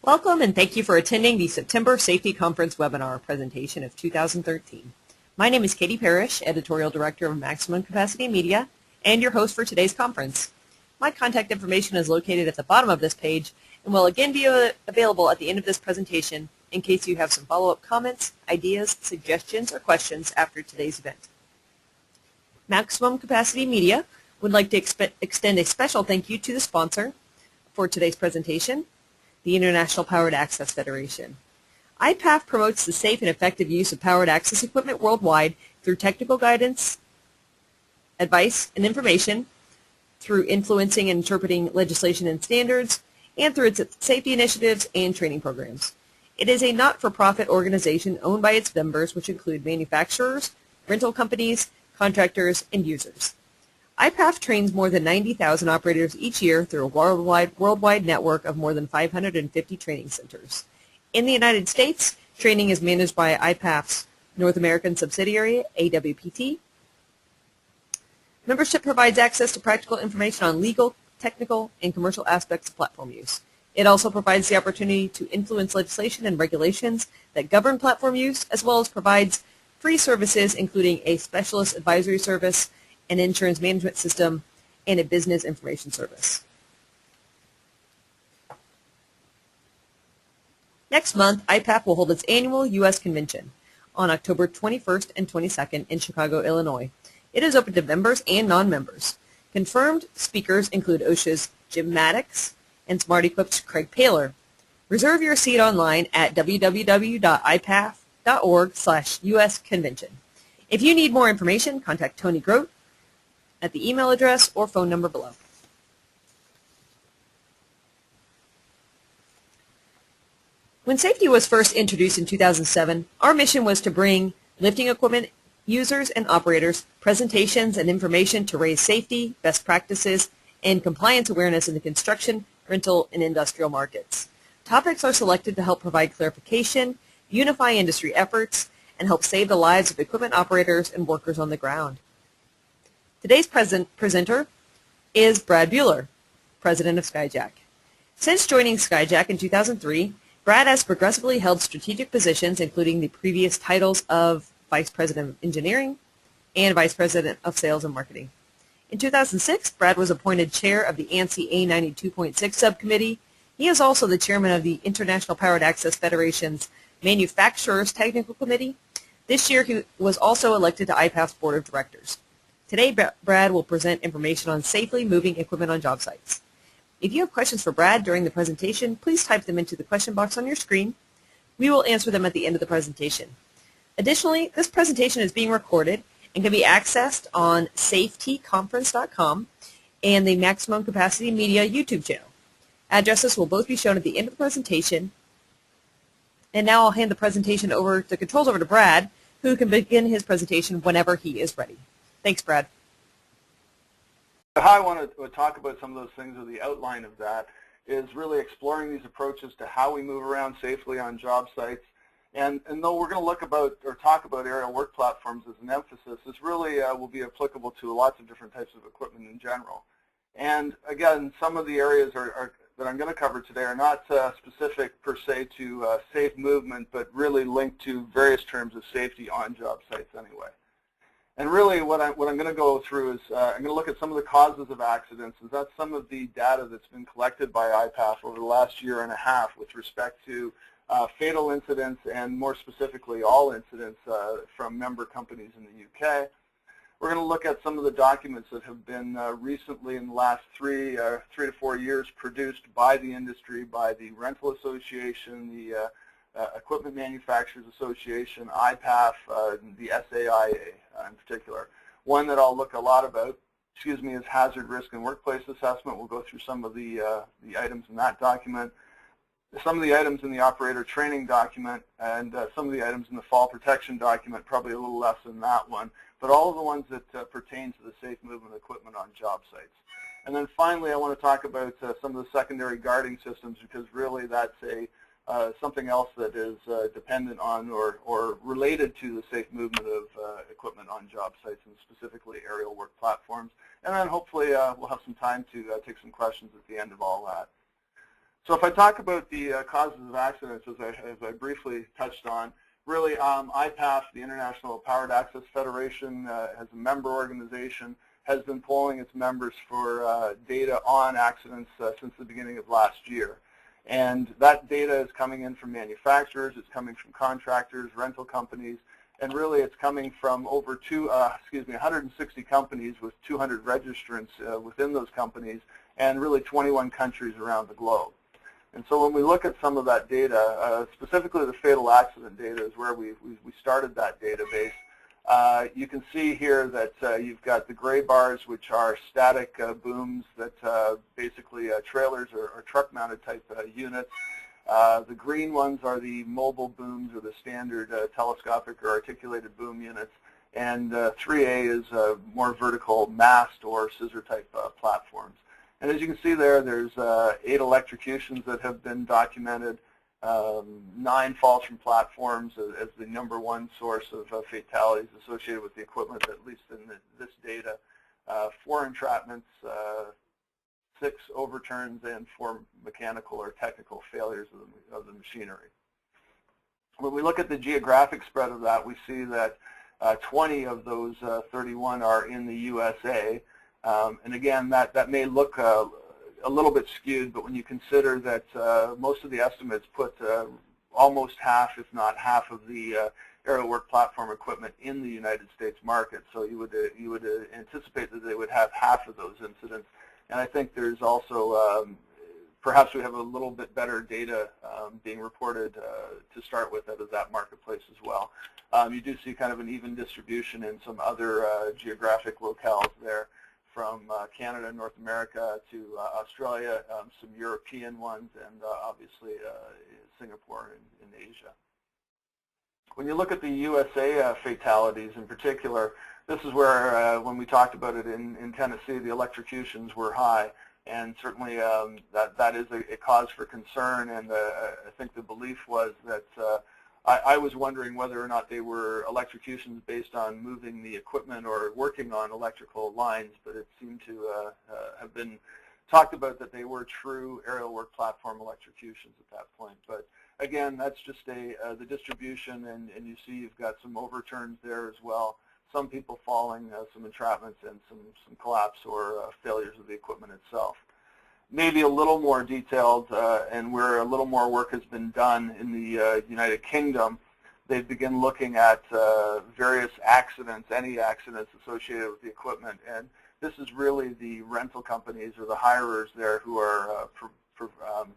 Welcome and thank you for attending the September Safety Conference webinar presentation of 2013. My name is Katie Parrish, Editorial Director of Maximum Capacity Media, and your host for today's conference. My contact information is located at the bottom of this page and will again be available at the end of this presentation in case you have some follow-up comments, ideas, suggestions, or questions after today's event. Maximum Capacity Media would like to extend a special thank you to the sponsor for today's presentation, the International Powered Access Federation. IPAF promotes the safe and effective use of powered access equipment worldwide through technical guidance, advice, and information, through influencing and interpreting legislation and standards, and through its safety initiatives and training programs. It is a not-for-profit organization owned by its members, which include manufacturers, rental companies, contractors, and users. IPAF trains more than 90,000 operators each year through a worldwide network of more than 550 training centers. In the United States, training is managed by IPAF's North American subsidiary, AWPT. Membership provides access to practical information on legal, technical, and commercial aspects of platform use. It also provides the opportunity to influence legislation and regulations that govern platform use, as well as provides free services including a specialist advisory service, an insurance management system, and a business information service. Next month, IPAF will hold its annual U.S. convention on October 21st and 22nd in Chicago, Illinois. It is open to members and non-members. Confirmed speakers include OSHA's Jim Maddox and SmartEquip's Craig Paler. Reserve your seat online at www.ipaf.org/US convention. If you need more information, contact Tony Grote at the email address or phone number below. When safety was first introduced in 2007, our mission was to bring lifting equipment users and operators presentations and information to raise safety, best practices, and compliance awareness in the construction, rental, and industrial markets. Topics are selected to help provide clarification, unify industry efforts, and help save the lives of equipment operators and workers on the ground. Today's presenter is Brad Bueller, President of Skyjack. Since joining Skyjack in 2003, Brad has progressively held strategic positions, including the previous titles of Vice President of Engineering and Vice President of Sales and Marketing. In 2006, Brad was appointed chair of the ANSI A92.6 subcommittee. He is also the chairman of the International Powered Access Federation's Manufacturers Technical Committee. This year, he was also elected to IPAF's Board of Directors. Today, Brad will present information on safely moving equipment on job sites. If you have questions for Brad during the presentation, please type them into the question box on your screen. We will answer them at the end of the presentation. Additionally, this presentation is being recorded and can be accessed on saf-t-conference.com and the Maximum Capacity Media YouTube channel. Addresses will both be shown at the end of the presentation. And now I'll hand the controls over to Brad, who can begin his presentation whenever he is ready. Thanks, Brad. How I want to talk about some of those things, or the outline of that, is really exploring these approaches to how we move around safely on job sites. And though we're going to talk about aerial work platforms as an emphasis, this really will be applicable to lots of different types of equipment in general. And again, some of the areas that I'm going to cover today are not specific per se to safe movement, but really linked to various terms of safety on job sites anyway. And really what I'm going to go through is I'm going to look at some of the causes of accidents, and that's some of the data that's been collected by IPAF over the last year and a half with respect to fatal incidents, and more specifically all incidents from member companies in the UK. We're going to look at some of the documents that have been recently, in the last 3 to 4 years, produced by the industry, by the Rental Association, the Equipment Manufacturers Association, IPAF, the SAIA in particular. One that I'll look a lot about, is hazard, risk, and workplace assessment. We'll go through some of the items in that document, some of the items in the operator training document, and some of the items in the fall protection document, probably a little less than that one, but all of the ones that pertain to the safe movement of equipment on job sites. And then finally, I want to talk about some of the secondary guarding systems, because really that's something else that is dependent on or related to the safe movement of equipment on job sites, and specifically aerial work platforms. And then hopefully we'll have some time to take some questions at the end of all that. So if I talk about the causes of accidents, as I briefly touched on, really IPAF, the International Powered Access Federation, as a member organization, has been polling its members for data on accidents since the beginning of last year. And that data is coming in from manufacturers, it's coming from contractors, rental companies, and really it's coming from over 160 companies with 200 registrants within those companies, and really 21 countries around the globe. And so when we look at some of that data, specifically the fatal accident data is where we started that database. You can see here that you've got the gray bars, which are static booms that basically trailers or truck-mounted type units. The green ones are the mobile booms or the standard telescopic or articulated boom units. And 3A is more vertical mast or scissor type platforms. And as you can see there's 8 electrocutions that have been documented, 9 falls from platforms as the #1 source of fatalities associated with the equipment, at least in this data, 4 entrapments, 6 overturns, and 4 mechanical or technical failures of the machinery. When we look at the geographic spread of that, we see that 20 of those 31 are in the USA. And again, that may look a little bit skewed, but when you consider that most of the estimates put almost half, if not half, of the aerial work platform equipment in the United States market, so you would anticipate that they would have half of those incidents. And I think there's also perhaps we have a little bit better data being reported to start with out of that marketplace as well. You do see kind of an even distribution in some other geographic locales there, from Canada, North America to Australia, some European ones, and obviously Singapore in Asia. When you look at the USA fatalities in particular, this is where, when we talked about it in Tennessee, the electrocutions were high, and certainly that is a cause for concern, and I think the belief was that I was wondering whether or not they were electrocutions based on moving the equipment or working on electrical lines, but it seemed to have been talked about that they were true aerial work platform electrocutions at that point. But again, that's just the distribution, and you see you've got some overturns there as well, some people falling, some entrapments, and some collapse or failures of the equipment itself. Maybe a little more detailed, and where a little more work has been done in the United Kingdom, they've begun looking at various accidents, any accidents associated with the equipment, and this is really the rental companies or the hirers there who are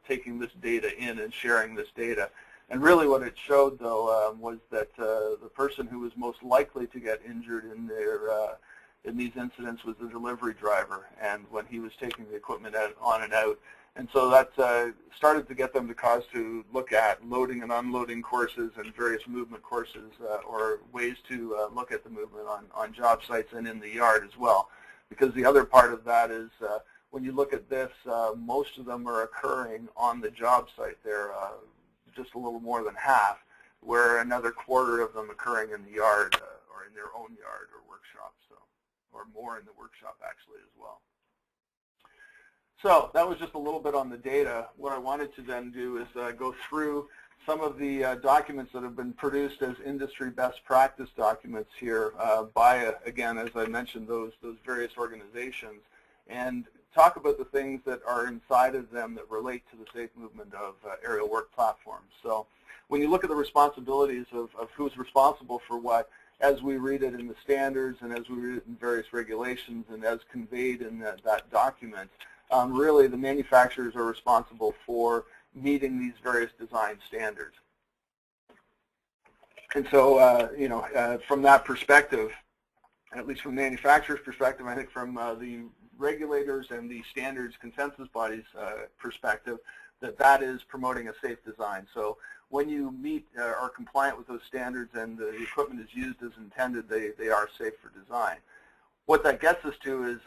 taking this data in and sharing this data. And really what it showed, though, was that the person who was most likely to get injured in these incidents was the delivery driver, and when he was taking the equipment on and out. And so that started to get them to look at loading and unloading courses and various movement courses or ways to look at the movement on job sites and in the yard as well. Because the other part of that is when you look at this, most of them are occurring on the job site. They're just a little more than half, where another quarter of them occurring in the yard or in their own yard or workshop, or more in the workshop actually as well. So that was just a little bit on the data. What I wanted to then do is go through some of the documents that have been produced as industry best practice documents here by, again, as I mentioned, those various organizations, and talk about the things that are inside of them that relate to the safe movement of aerial work platforms. So when you look at the responsibilities of who's responsible for what, as we read it in the standards and as we read it in various regulations and as conveyed in that document, really the manufacturers are responsible for meeting these various design standards. And so, from that perspective, at least from the manufacturer's perspective, I think from the regulators and the standards consensus bodies perspective, that is promoting a safe design. So when you meet or are compliant with those standards and the equipment is used as intended, they are safe for design. What that gets us to is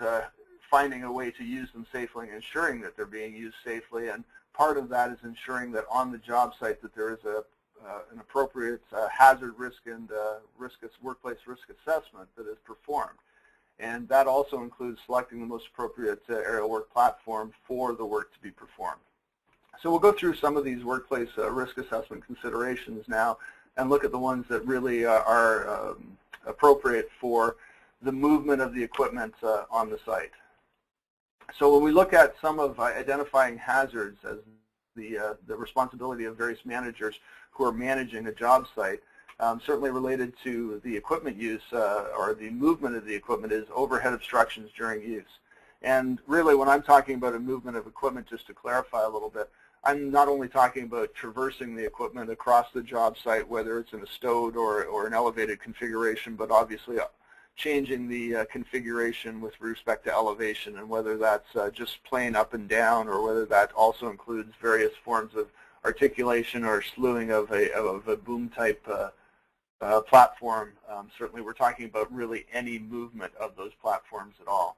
finding a way to use them safely and ensuring that they're being used safely, and part of that is ensuring that on the job site that there is an appropriate hazard risk and workplace risk assessment that is performed. And that also includes selecting the most appropriate aerial work platform for the work to be performed. So we'll go through some of these workplace risk assessment considerations now and look at the ones that really are appropriate for the movement of the equipment on the site. So when we look at some of identifying hazards as the responsibility of various managers who are managing a job site, certainly related to the equipment use or the movement of the equipment is overhead obstructions during use. And really when I'm talking about a movement of equipment, just to clarify a little bit, I'm not only talking about traversing the equipment across the job site, whether it's in a stowed or an elevated configuration, but obviously changing the configuration with respect to elevation, and whether that's just plain up and down, or whether that also includes various forms of articulation or slewing of a boom type platform. Certainly we're talking about really any movement of those platforms at all.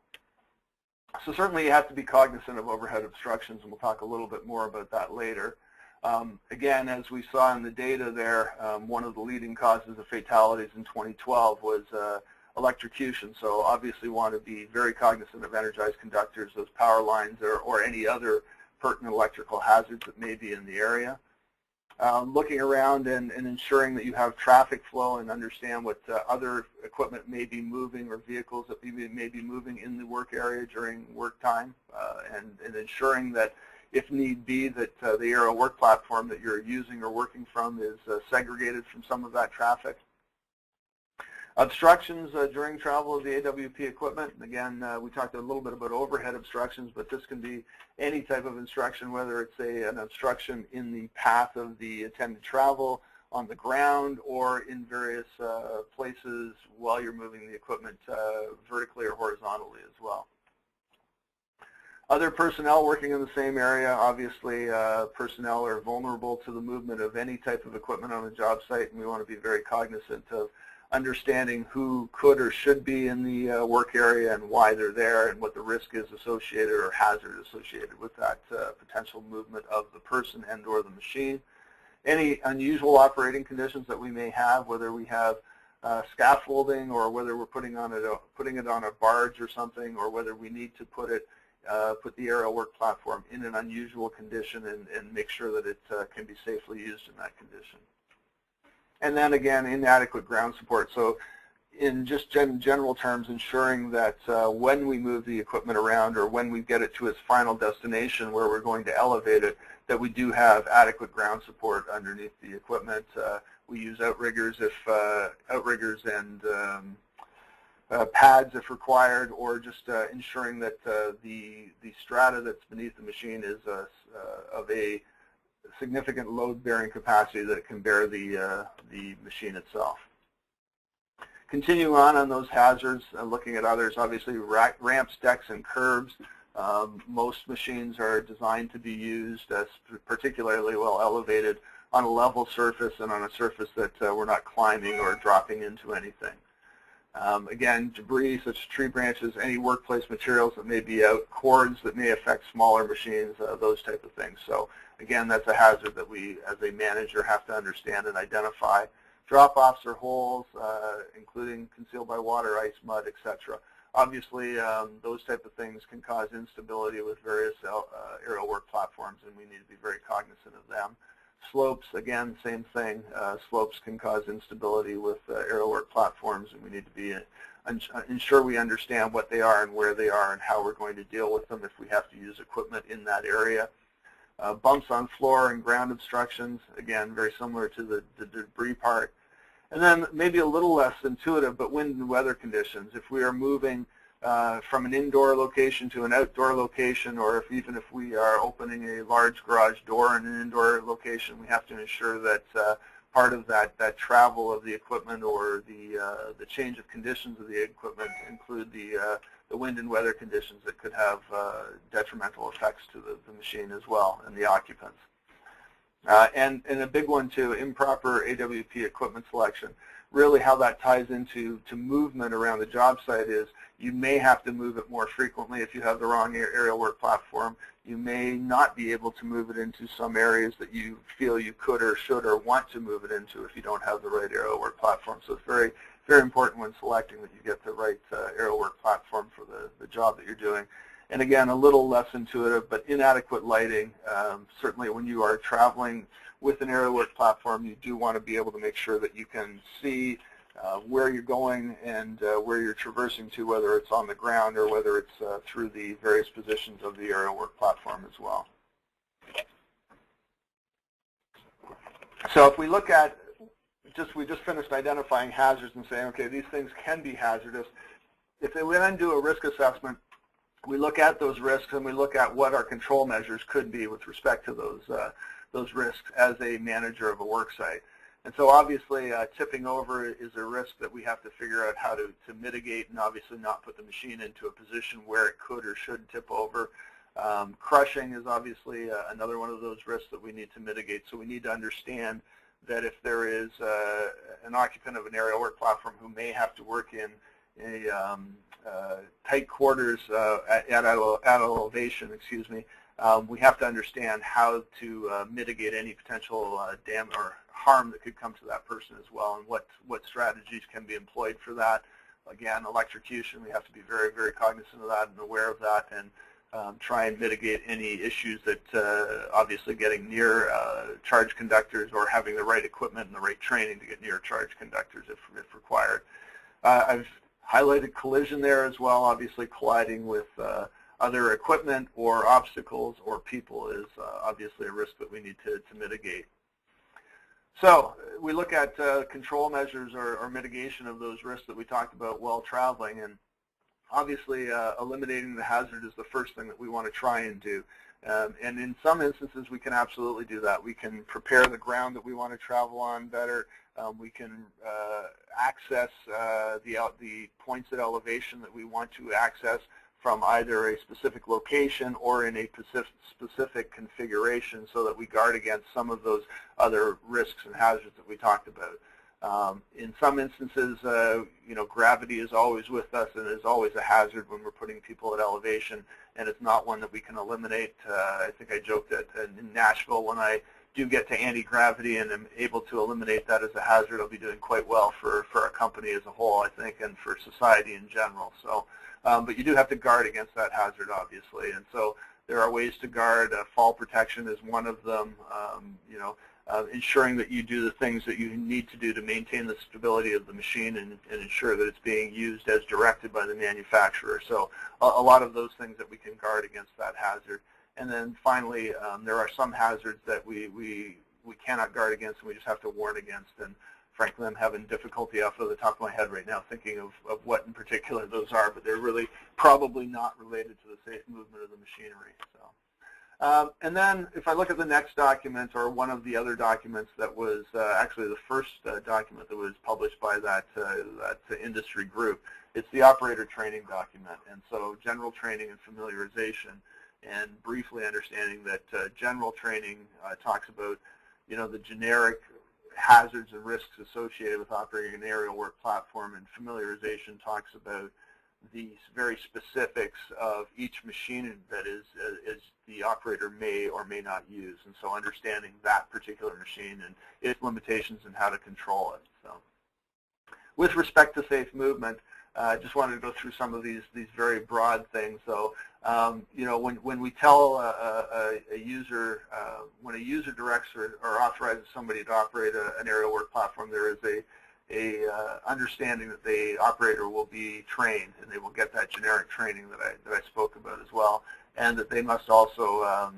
So certainly you have to be cognizant of overhead obstructions, and we'll talk a little bit more about that later. Again, as we saw in the data there, one of the leading causes of fatalities in 2012 was electrocution. So obviously want to be very cognizant of energized conductors, those power lines, or any other pertinent electrical hazards that may be in the area. Looking around and ensuring that you have traffic flow and understand what other equipment may be moving, or vehicles that may be moving in the work area during work time, and ensuring that if need be that the aerial work platform that you're using or working from is segregated from some of that traffic. Obstructions during travel of the AWP equipment. Again, we talked a little bit about overhead obstructions, but this can be any type of obstruction, whether it's an obstruction in the path of the intended travel, on the ground, or in various places while you're moving the equipment vertically or horizontally as well. Other personnel working in the same area, obviously personnel are vulnerable to the movement of any type of equipment on a job site, and we want to be very cognizant of understanding who could or should be in the work area and why they're there, and what the risk is associated or hazard associated with that potential movement of the person and or the machine. Any unusual operating conditions that we may have, whether we have scaffolding, or whether we're putting it on a barge or something, or whether we need to put the aerial work platform in an unusual condition and make sure that it can be safely used in that condition. And then again, inadequate ground support. So in just general terms, ensuring that when we move the equipment around, or when we get it to its final destination where we're going to elevate it, that we do have adequate ground support underneath the equipment. We use outriggers and pads if required, or just ensuring that the strata that's beneath the machine is of a significant load-bearing capacity that it can bear the machine itself. Continuing on those hazards, looking at others, obviously ramps, decks, and curbs. Most machines are designed to be used as particularly well elevated on a level surface, and on a surface that we're not climbing or dropping into anything. Again, debris such as tree branches, any workplace materials that may be out, cords that may affect smaller machines, those type of things. So again, that's a hazard that we as a manager have to understand and identify. Drop-offs or holes, including concealed by water, ice, mud, etc. Obviously, those type of things can cause instability with various aerial work platforms, and we need to be very cognizant of them. Slopes, again, same thing. Slopes can cause instability with aerial work platforms, and we need to be ensure we understand what they are and where they are and how we're going to deal with them if we have to use equipment in that area. Bumps on floor and ground obstructions, again, very similar to the debris part. And then maybe a little less intuitive, but wind and weather conditions. If we are moving from an indoor location to an outdoor location, or even if we are opening a large garage door in an indoor location, we have to ensure that part of that travel of the equipment, or the change of conditions of the equipment, include the wind and weather conditions that could have detrimental effects to the machine as well, and the occupants. And a big one too, improper AWP equipment selection. Really how that ties into movement around the job site is you may have to move it more frequently if you have the wrong aerial work platform. You may not be able to move it into some areas that you feel you could or should or want to move it into if you don't have the right aerial work platform. So it's very, very important when selecting that you get the right aerial work platform for the job that you're doing. And again, a little less intuitive, but inadequate lighting. Certainly when you are traveling with an aerial work platform, you do want to be able to make sure that you can see where you're going and where you're traversing to, whether it's on the ground or whether it's through the various positions of the aerial work platform as well. So if we look at, we just finished identifying hazards and saying, okay, these things can be hazardous. If we then do a risk assessment, we look at those risks and we look at what our control measures could be with respect to those risks as a manager of a work site. And so obviously tipping over is a risk that we have to figure out how to mitigate and obviously not put the machine into a position where it could or should tip over. Crushing is obviously another one of those risks that we need to mitigate. So we need to understand that if there is an occupant of an aerial work platform who may have to work in a tight quarters at elevation, we have to understand how to mitigate any potential damage or harm that could come to that person as well, and what strategies can be employed for that. Again, electrocution, we have to be very, very cognizant of that and aware of that, and try and mitigate any issues that obviously getting near charge conductors or having the right equipment and the right training to get near charge conductors if required. I've highlighted collision there as well. Obviously colliding with other equipment or obstacles or people is obviously a risk that we need to mitigate. So we look at control measures or mitigation of those risks that we talked about while traveling, and obviously eliminating the hazard is the first thing that we want to try and do. And in some instances we can absolutely do that. We can prepare the ground that we want to travel on better. We can access the points at elevation that we want to access from either a specific location or in a specific configuration so that we guard against some of those other risks and hazards that we talked about. In some instances, gravity is always with us and is always a hazard when we're putting people at elevation, and it's not one that we can eliminate. I think I joked that in Nashville, when I do get to anti-gravity and am able to eliminate that as a hazard, I'll be doing quite well for our company as a whole, I think, and for society in general. So, but you do have to guard against that hazard, obviously, and so there are ways to guard. Fall protection is one of them. Ensuring that you do the things that you need to do to maintain the stability of the machine and ensure that it's being used as directed by the manufacturer. So a lot of those things that we can guard against that hazard. And then finally, there are some hazards that we cannot guard against and we just have to warn against. And frankly, I'm having difficulty off of the top of my head right now thinking of what in particular those are, but they're really probably not related to the safe movement of the machinery. So. And then if I look at the next document, or one of the other documents that was actually the first document that was published by that industry group, it's the operator training document. And so general training and familiarization, and briefly understanding that general training talks about, the generic hazards and risks associated with operating an aerial work platform, and familiarization talks about the very specifics of each machine that is the operator may or may not use, and so understanding that particular machine and its limitations and how to control it. So, with respect to safe movement, I just wanted to go through some of these very broad things. So, when we tell a user, when a user directs or authorizes somebody to operate an aerial work platform, there is a understanding that the operator will be trained, and they will get that generic training that I spoke about as well, and that they must also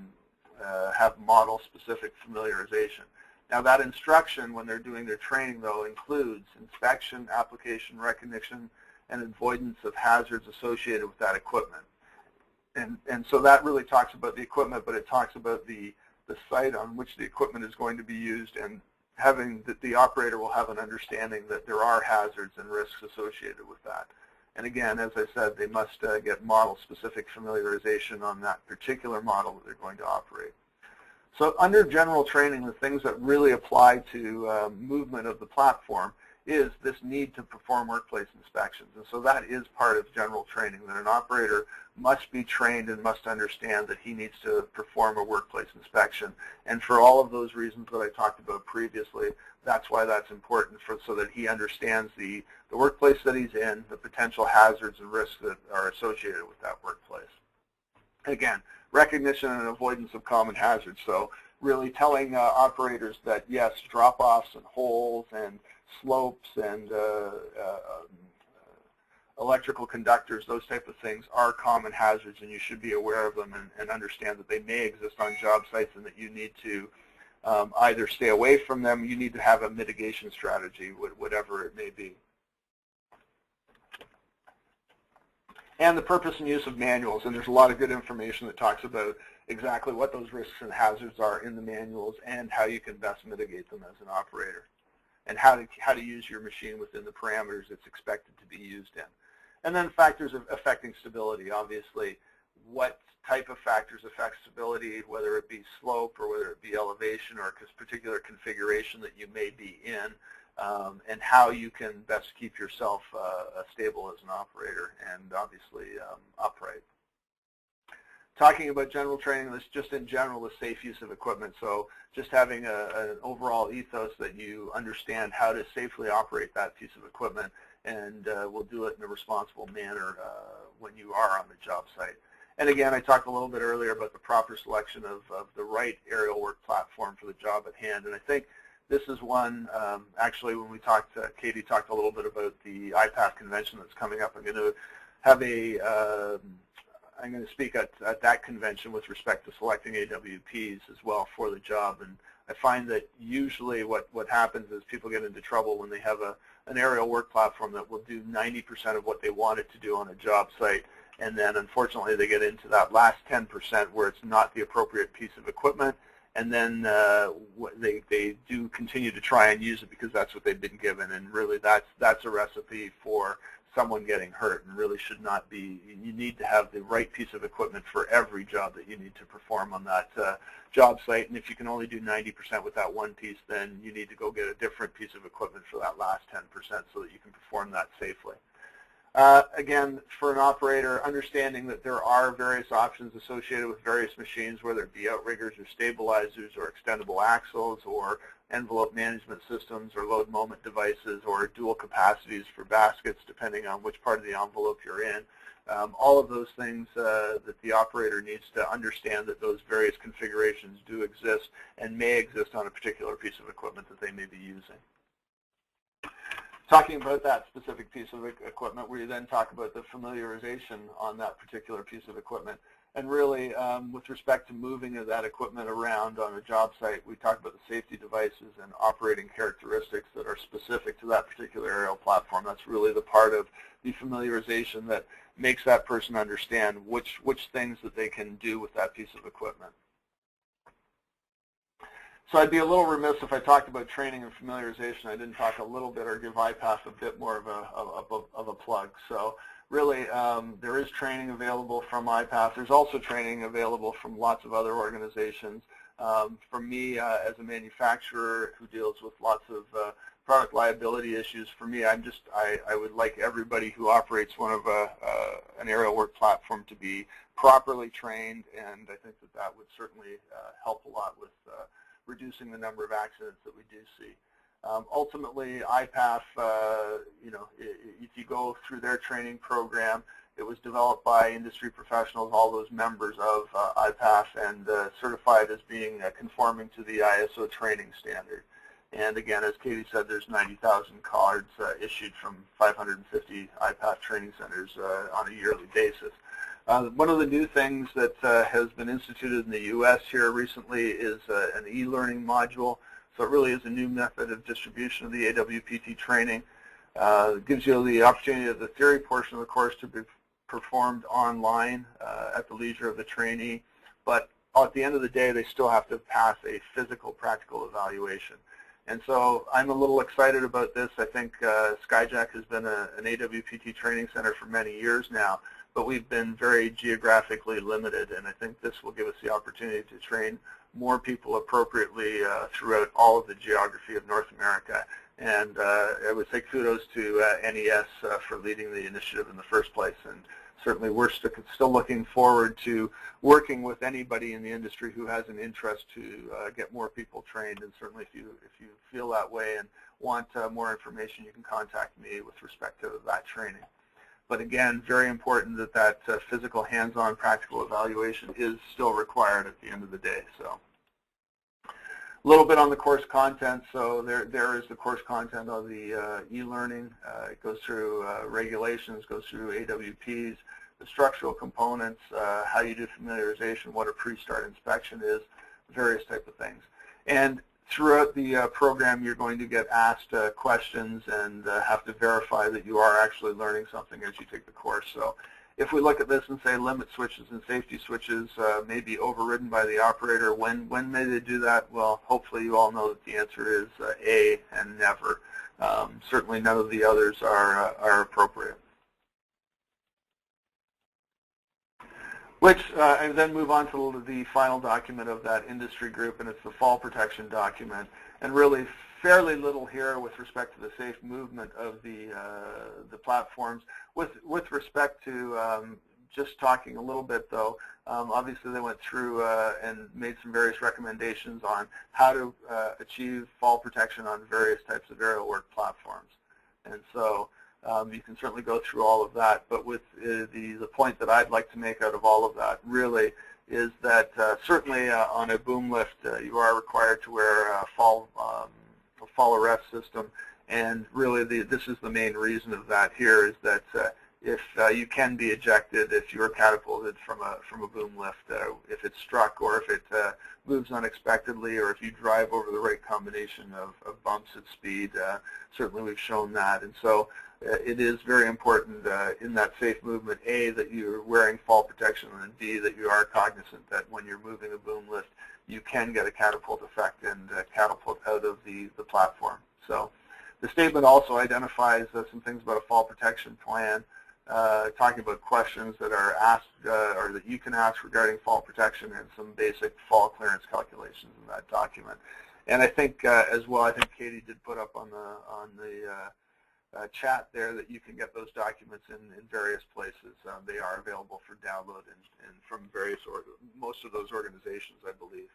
have model-specific familiarization. Now, that instruction, when they're doing their training, though, includes inspection, application, recognition, and avoidance of hazards associated with that equipment. And so that really talks about the equipment, but it talks about the site on which the equipment is going to be used, and having that the operator will have an understanding that there are hazards and risks associated with that. And again, as I said, they must get model-specific familiarization on that particular model that they're going to operate. So under general training, the things that really apply to movement of the platform is this need to perform workplace inspections. And so that is part of general training, that an operator must be trained and must understand that he needs to perform a workplace inspection. And for all of those reasons that I talked about previously, that's why that's important, so that he understands the workplace that he's in, the potential hazards and risks that are associated with that workplace. Again, recognition and avoidance of common hazards. So really telling operators that yes, drop-offs and holes and slopes and electrical conductors, those type of things are common hazards, and you should be aware of them and understand that they may exist on job sites and that you need to either stay away from them, you need to have a mitigation strategy, whatever it may be. And the purpose and use of manuals, and there's a lot of good information that talks about exactly what those risks and hazards are in the manuals and how you can best mitigate them as an operator, and how to use your machine within the parameters it's expected to be used in. And then factors affecting stability. Obviously, what type of factors affect stability, whether it be slope or whether it be elevation or a particular configuration that you may be in, and how you can best keep yourself stable as an operator and obviously upright. Talking about general training, this just in general the safe use of equipment. So just having an overall ethos that you understand how to safely operate that piece of equipment, and will do it in a responsible manner when you are on the job site. And again, I talked a little bit earlier about the proper selection of the right aerial work platform for the job at hand. And I think this is one, actually when we talked, Katie talked a little bit about the IPAF convention that's coming up. I'm going to have I'm going to speak at that convention with respect to selecting AWPs as well for the job. And I find that usually what happens is people get into trouble when they have an aerial work platform that will do 90% of what they want it to do on a job site, and then unfortunately they get into that last 10% where it's not the appropriate piece of equipment, and then they do continue to try and use it because that's what they've been given, and really that's a recipe for someone getting hurt, and really should not be. You need to have the right piece of equipment for every job that you need to perform on that job site, and if you can only do 90% with that one piece, then you need to go get a different piece of equipment for that last 10% so that you can perform that safely. Again, for an operator, understanding that there are various options associated with various machines, whether it be outriggers or stabilizers or extendable axles or envelope management systems or load moment devices or dual capacities for baskets, depending on which part of the envelope you're in. All of those things that the operator needs to understand that those various configurations do exist and may exist on a particular piece of equipment that they may be using. Talking about that specific piece of equipment, we then talk about the familiarization on that particular piece of equipment. And really, with respect to moving that equipment around on a job site, we talk about the safety devices and operating characteristics that are specific to that particular aerial platform. That's really the part of the familiarization that makes that person understand which things that they can do with that piece of equipment. So I'd be a little remiss if I talked about training and familiarization. I didn't talk a little bit or give IPAF a bit more of a plug. So really, there is training available from IPAF. There's also training available from lots of other organizations. For me, as a manufacturer who deals with lots of product liability issues, for me, I would like everybody who operates one of an aerial work platform to be properly trained, and I think that would certainly help a lot with reducing the number of accidents that we do see. Ultimately, IPAF, if you go through their training program, it was developed by industry professionals, all those members of IPAF, and certified as being conforming to the ISO training standard. And again, as Katie said, there's 90,000 cards issued from 550 IPAF training centers on a yearly basis. One of the new things that has been instituted in the U.S. here recently is an e-learning module. So it really is a new method of distribution of the AWPT training. It gives you the opportunity of the theory portion of the course to be performed online at the leisure of the trainee. But at the end of the day, they still have to pass a physical practical evaluation. And so I'm a little excited about this. I think Skyjack has been an AWPT training center for many years now, but we've been very geographically limited, and I think this will give us the opportunity to train more people appropriately throughout all of the geography of North America. And I would say kudos to NES for leading the initiative in the first place. And certainly we're still looking forward to working with anybody in the industry who has an interest to get more people trained. And certainly if you feel that way and want more information, you can contact me with respect to that training. But again, very important that that physical hands-on practical evaluation is still required at the end of the day. So a little bit on the course content. So there is the course content of the e-learning. It goes through regulations, goes through AWPs, the structural components, how you do familiarization, what a pre-start inspection is, various type of things. And throughout the program, you're going to get asked questions and have to verify that you are actually learning something as you take the course. So if we look at this and say limit switches and safety switches may be overridden by the operator, when may they do that? Well, hopefully you all know that the answer is A, and never. Certainly none of the others are appropriate. Which, and then move on to the final document of that industry group, and it's the fall protection document. And really fairly little here with respect to the safe movement of the platforms. With respect to just talking a little bit though, obviously they went through and made some various recommendations on how to achieve fall protection on various types of aerial work platforms. And so you can certainly go through all of that, but with the point that I'd like to make out of all of that really is that certainly on a boom lift you are required to wear a fall arrest system, and really this is the main reason of that here is that if you can be ejected if you're catapulted from a boom lift, if it's struck or if it moves unexpectedly, or if you drive over the right combination of bumps at speed. Certainly we've shown that, and so it is very important in that safe movement, A, that you're wearing fall protection, and B, that you are cognizant that when you're moving a boom lift, you can get a catapult effect and catapult out of the platform. So the statement also identifies some things about a fall protection plan, talking about questions that are asked or that you can ask regarding fall protection, and some basic fall clearance calculations in that document. And I think as well, I think Katie did put up on the chat there that you can get those documents in various places. They are available for download and from most of those organizations, I believe.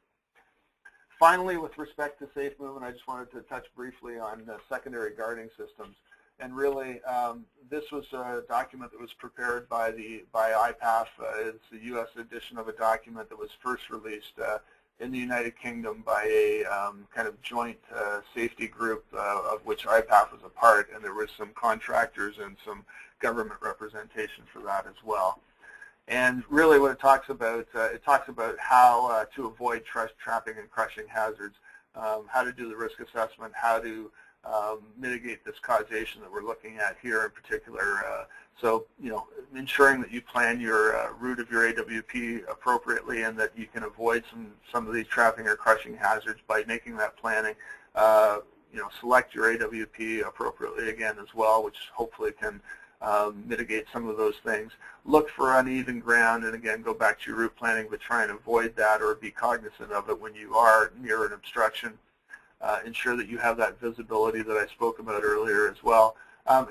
Finally, with respect to safe movement, I just wanted to touch briefly on secondary guarding systems. And really, this was a document that was prepared by IPAF. It's the U.S. edition of a document that was first released in the United Kingdom by a kind of joint safety group of which IPAF was a part, and there was some contractors and some government representation for that as well. And really what it talks about how to avoid trapping and crushing hazards, how to do the risk assessment, how to mitigate this causation that we're looking at here in particular. So, ensuring that you plan your route of your AWP appropriately, and that you can avoid some of these trapping or crushing hazards by making that planning. Select your AWP appropriately again as well, which hopefully can mitigate some of those things. Look for uneven ground, and again, go back to your route planning, but try and avoid that or be cognizant of it when you are near an obstruction. Ensure that you have that visibility that I spoke about earlier as well.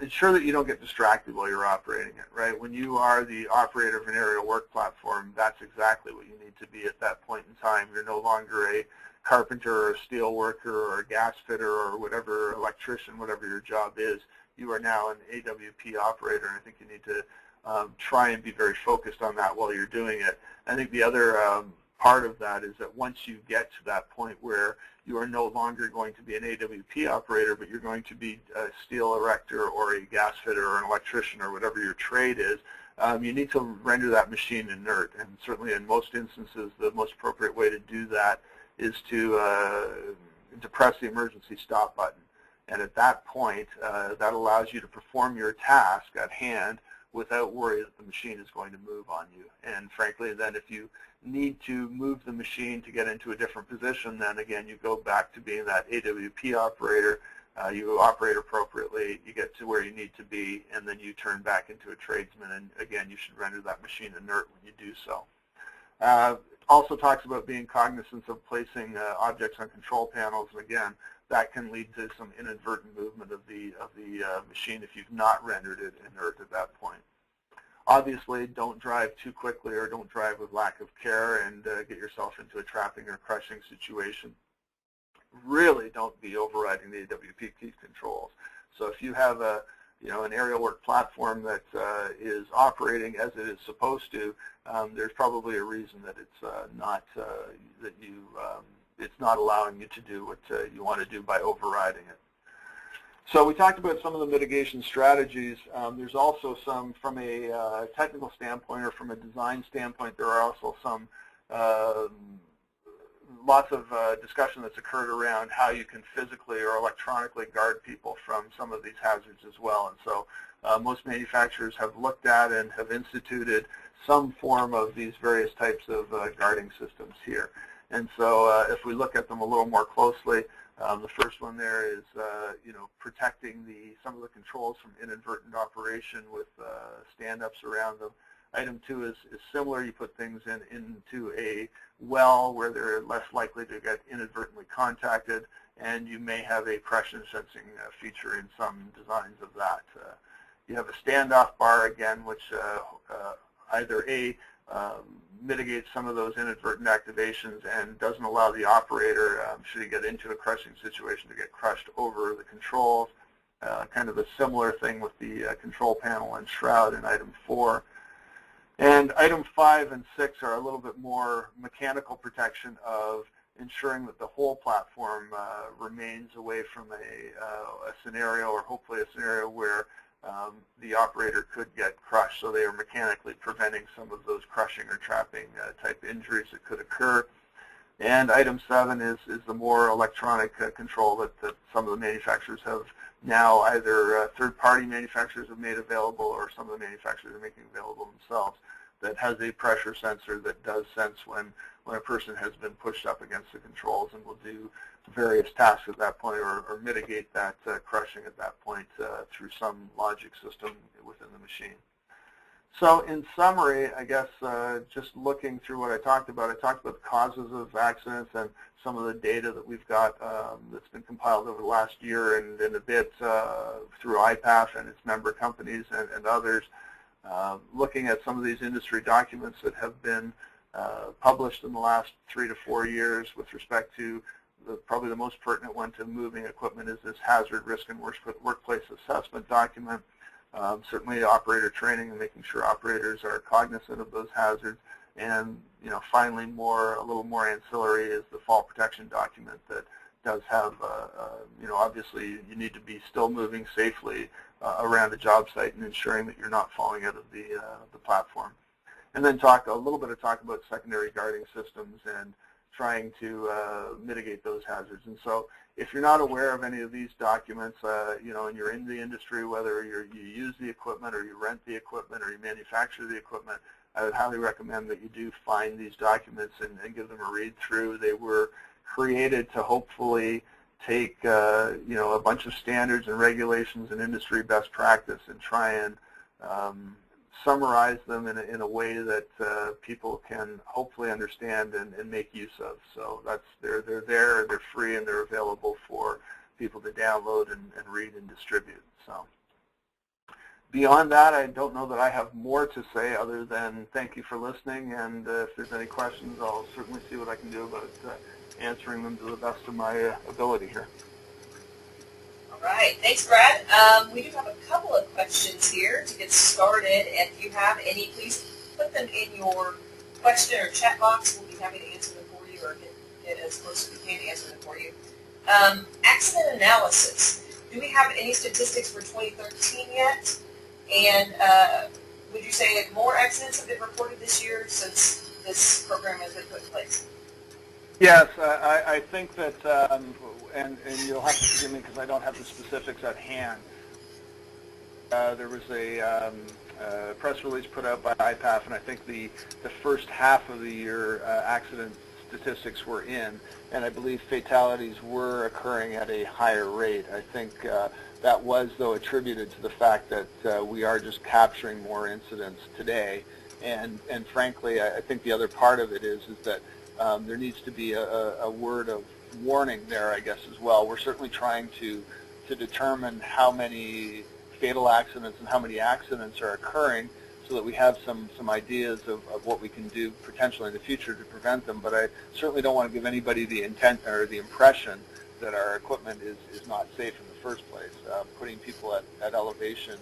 Ensure that you don't get distracted while you're operating it, right? When you are the operator of an aerial work platform, that's exactly what you need to be at that point in time. You're no longer a carpenter or a steel worker or a gas fitter or whatever, electrician, whatever your job is. You are now an AWP operator, and I think you need to try and be very focused on that while you're doing it. I think the other part of that is that once you get to that point where you are no longer going to be an AWP operator, but you're going to be a steel erector or a gas fitter or an electrician or whatever your trade is, you need to render that machine inert. And certainly in most instances, the most appropriate way to do that is to press the emergency stop button. And at that point, that allows you to perform your task at hand without worry that the machine is going to move on you. And frankly, then if you need to move the machine to get into a different position, then again, you go back to being that AWP operator. You operate appropriately, you get to where you need to be, and then you turn back into a tradesman. And again, you should render that machine inert when you do so. Also talks about being cognizant of placing objects on control panels. And again, that can lead to some inadvertent movement of the machine if you've not rendered it inert at that point. Obviously, don't drive too quickly or don't drive with lack of care and get yourself into a trapping or crushing situation. Really don't be overriding the AWP key controls. So if you have a an aerial work platform that is operating as it is supposed to, there's probably a reason that it's not it's not allowing you to do what you want to do by overriding it. So we talked about some of the mitigation strategies. There's also some, from a technical standpoint or from a design standpoint, there are also some lots of discussion that's occurred around how you can physically or electronically guard people from some of these hazards as well. And so most manufacturers have looked at and have instituted some form of these various types of guarding systems here. And so if we look at them a little more closely, the first one there is, protecting some of the controls from inadvertent operation with stand-ups around them. Item 2 is similar. You put things into a well where they're less likely to get inadvertently contacted, and you may have a pressure sensing feature in some designs of that. You have a standoff bar again, which either mitigates some of those inadvertent activations and doesn't allow the operator, should he get into a crushing situation, to get crushed over the controls. Kind of a similar thing with the control panel and shroud in item 4. And item 5 and 6 are a little bit more mechanical protection of ensuring that the whole platform remains away from a scenario, or hopefully a scenario where the operator could get crushed, so they are mechanically preventing some of those crushing or trapping type injuries that could occur. And item 7 is the more electronic control that some of the manufacturers have now, either third-party manufacturers have made available, or some of the manufacturers are making available themselves, that has a pressure sensor that does sense when a person has been pushed up against the controls, and will do various tasks at that point, or mitigate that crushing at that point through some logic system within the machine. So in summary, I guess just looking through what I talked about the causes of accidents and some of the data that we've got that's been compiled over the last year and a bit through IPAF and its member companies and others. Looking at some of these industry documents that have been published in the last 3 to 4 years with respect to probably the most pertinent one to moving equipment is this hazard risk and workplace assessment document. Certainly operator training and making sure operators are cognizant of those hazards. And finally, a little more ancillary is the fall protection document that does have, obviously you need to be still moving safely around a job site and ensuring that you're not falling out of the platform. And then a little bit about secondary guarding systems and trying to mitigate those hazards. And so if you're not aware of any of these documents, and you're in the industry, whether you use the equipment or you rent the equipment or you manufacture the equipment, I would highly recommend that you do find these documents and give them a read through. They were created to hopefully take a bunch of standards and regulations and industry best practice and try and summarize them in a way that people can hopefully understand and make use of. So they're there, they're free, and they're available for people to download and read and distribute. So beyond that, I don't know that I have more to say other than thank you for listening, and if there's any questions, I'll certainly see what I can do about answering them to the best of my ability here. All right, thanks, Brad. We do have a couple of questions here to get started. If you have any, please put them in your question or chat box. We'll be happy to answer them for you, or get as close as we can to answer them for you. Accident analysis. Do we have any statistics for 2013 yet? And would you say that more accidents have been reported this year since this program has been put in place? Yes, I think that, and you'll have to forgive me because I don't have the specifics at hand. There was a press release put out by IPAF, and I think the first half of the year accident statistics were in, and I believe fatalities were occurring at a higher rate. I think that was, though, attributed to the fact that we are just capturing more incidents today, and frankly, I think the other part of it is that there needs to be a word of warning there, I guess, as well. We're certainly trying to determine how many fatal accidents and how many accidents are occurring so that we have some ideas of what we can do potentially in the future to prevent them. But I certainly don't want to give anybody the intent or the impression that our equipment is not safe in the first place. Putting people at elevation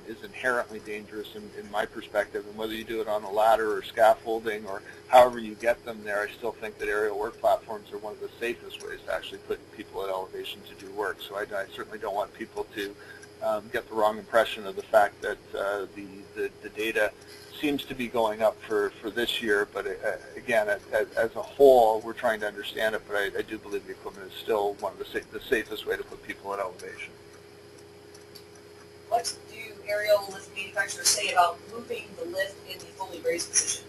is inherently dangerous in my perspective, and whether you do it on a ladder or scaffolding or however you get them there, I still think that aerial work platforms are one of the safest ways to actually put people at elevation to do work. So I certainly don't want people to get the wrong impression of the fact that the data seems to be going up for this year, but again, as a whole, we're trying to understand it, but I do believe the equipment is still one of the safest way to put people at elevation. What do aerial lift manufacturers say about moving the lift in the fully raised position?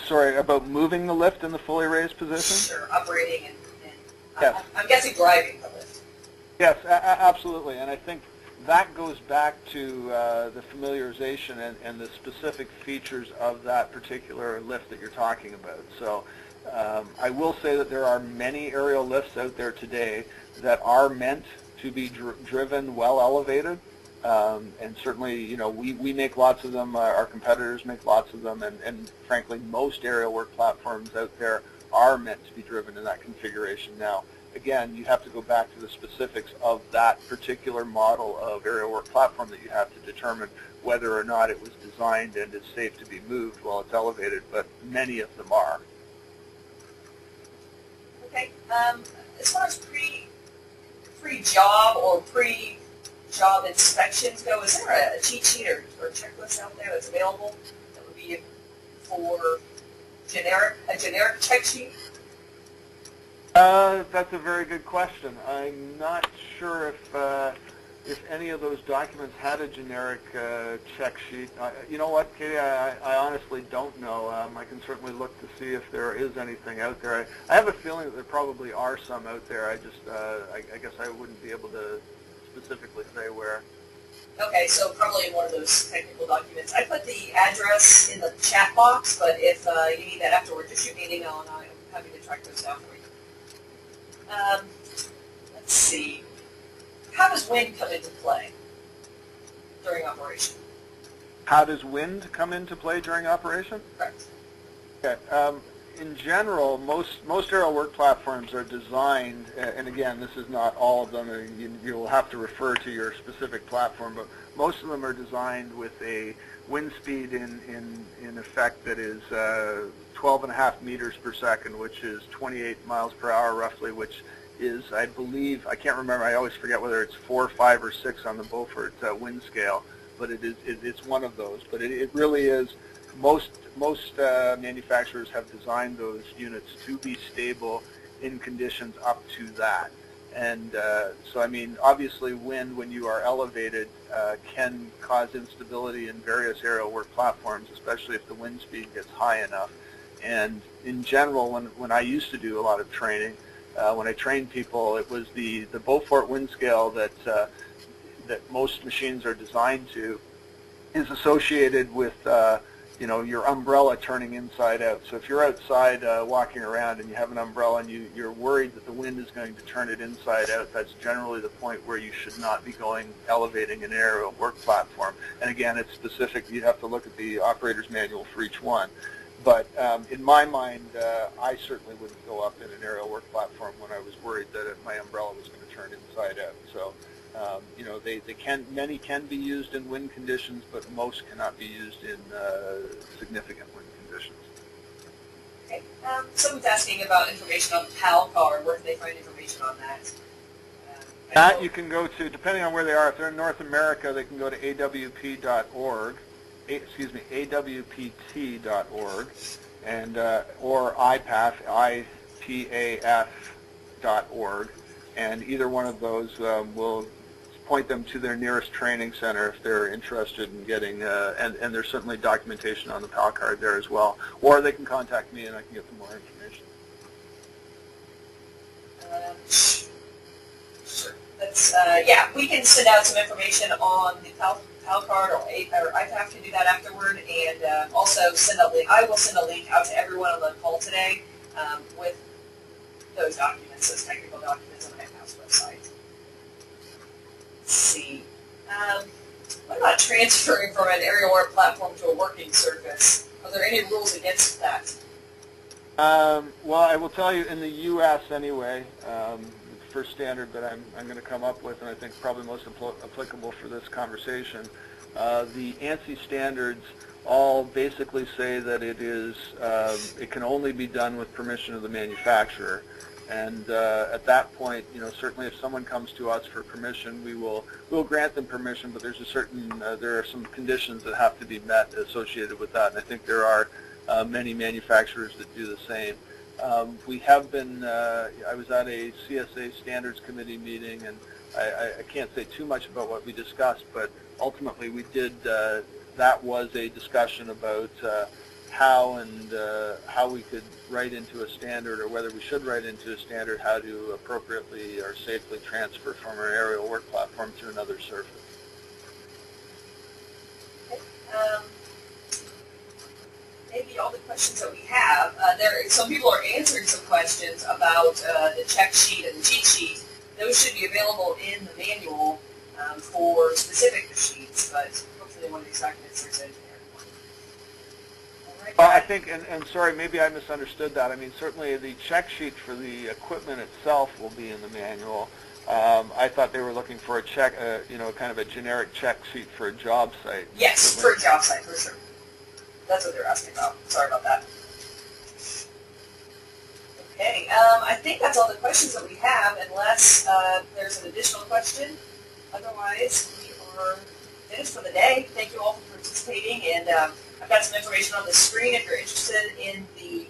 Sorry, about moving the lift in the fully raised position? Sure, operating and yes. I'm guessing driving the lift. Yes, absolutely, and I think that goes back to the familiarization and the specific features of that particular lift that you're talking about. So I will say that there are many aerial lifts out there today that are meant to be driven well elevated, and certainly, you know, we make lots of them, our competitors make lots of them, and frankly, most aerial work platforms out there are meant to be driven in that configuration. Now, again, you have to go back to the specifics of that particular model of aerial work platform that you have to determine whether or not it was designed and is safe to be moved while it's elevated, but many of them are. Okay. As far as pre-job or pre-job inspections go, is there a cheat sheet or checklist out there that's available that would be for a generic check sheet? That's a very good question. I'm not sure if any of those documents had a generic check sheet. You know what, Katie? I honestly don't know. I can certainly look to see if there is anything out there. I have a feeling that there probably are some out there. I just, I guess I wouldn't be able to specifically say where. Okay, so probably in one of those technical documents. I put the address in the chat box, but if you need that afterward, just shoot me an email and I'm happy to track those down for you. Let's see. How does wind come into play during operation? How does wind come into play during operation? Correct. Okay. In general, most aerial work platforms are designed, and again, this is not all of them, and you'll have to refer to your specific platform, but most of them are designed with a wind speed in effect that is 12.5 meters per second, which is 28 miles per hour roughly, which is, I believe, I can't remember, I always forget whether it's 4, 5, or 6 on the Beaufort wind scale, but it's one of those. But it really is, most manufacturers have designed those units to be stable in conditions up to that. And so, I mean, obviously wind, when you are elevated, can cause instability in various aerial work platforms, especially if the wind speed gets high enough. And in general, when I used to do a lot of training, when I trained people, it was the Beaufort wind scale that most machines are designed to is associated with you know, your umbrella turning inside out. So if you're outside walking around and you have an umbrella and you're worried that the wind is going to turn it inside out, that's generally the point where you should not be elevating an aerial work platform. And again, it's specific. You have to look at the operator's manual for each one. But in my mind, I certainly wouldn't go up in an aerial work platform when I was worried that my umbrella was going to turn inside out. So, you know, many can be used in wind conditions, but most cannot be used in significant wind conditions. Okay. Someone's asking about information on the PAL card. Where can they find information on that? That you can go to, depending on where they are. If they're in North America, they can go to awp.org. awpt.org, and or IPAF.org, and either one of those will point them to their nearest training center if they're interested in getting, and there's certainly documentation on the PAL card there as well, or they can contact me and I can get them more information. Sure. That's, yeah, we can send out some information on the PAL card, or IPAF can do that afterward, and also send a link. I will send a link out to everyone on the call today with those documents, those technical documents on the IPAF's website. Let's see. What about transferring from an aerial work platform to a working surface? Are there any rules against that? Well, I will tell you, in the U.S. anyway, first standard that I'm going to come up with, and I think probably most applicable for this conversation. The ANSI standards all basically say that it can only be done with permission of the manufacturer. And at that point, certainly if someone comes to us for permission, we'll grant them permission, but there's there are some conditions that have to be met associated with that, and I think there are many manufacturers that do the same. We have been, I was at a CSA Standards Committee meeting, and I can't say too much about what we discussed, but ultimately we did, that was a discussion about how we could write into a standard, or whether we should write into a standard how to appropriately or safely transfer from our aerial work platform to another surface. Okay. Maybe all the questions that we have. Some people are answering some questions about the check sheet and the cheat sheet. Those should be available in the manual for specific machines, but hopefully one of these documents is in there. Well, I think, and sorry, maybe I misunderstood that. I mean, certainly the check sheet for the equipment itself will be in the manual. I thought they were looking for a check, kind of a generic check sheet for a job site. Yes, for a job site, for sure. That's what they're asking about. Sorry about that. Okay, I think that's all the questions that we have, unless there's an additional question. Otherwise, we are finished for the day. Thank you all for participating, and I've got some information on the screen if you're interested in the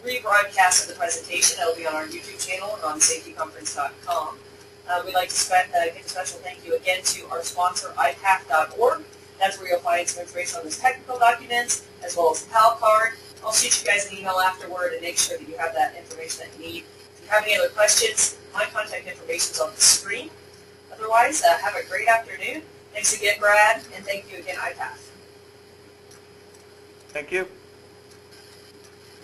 rebroadcast of the presentation. That will be on our YouTube channel and on safetyconference.com. We'd like to give a special thank you again to our sponsor, ipath.org. That's where you'll find some information on this technical documents, as well as the PAL card. I'll shoot you guys an email afterward and make sure that you have that information that you need. If you have any other questions, my contact information is on the screen. Otherwise, have a great afternoon. Thanks again, Brad, and thank you again, iPath. Thank you.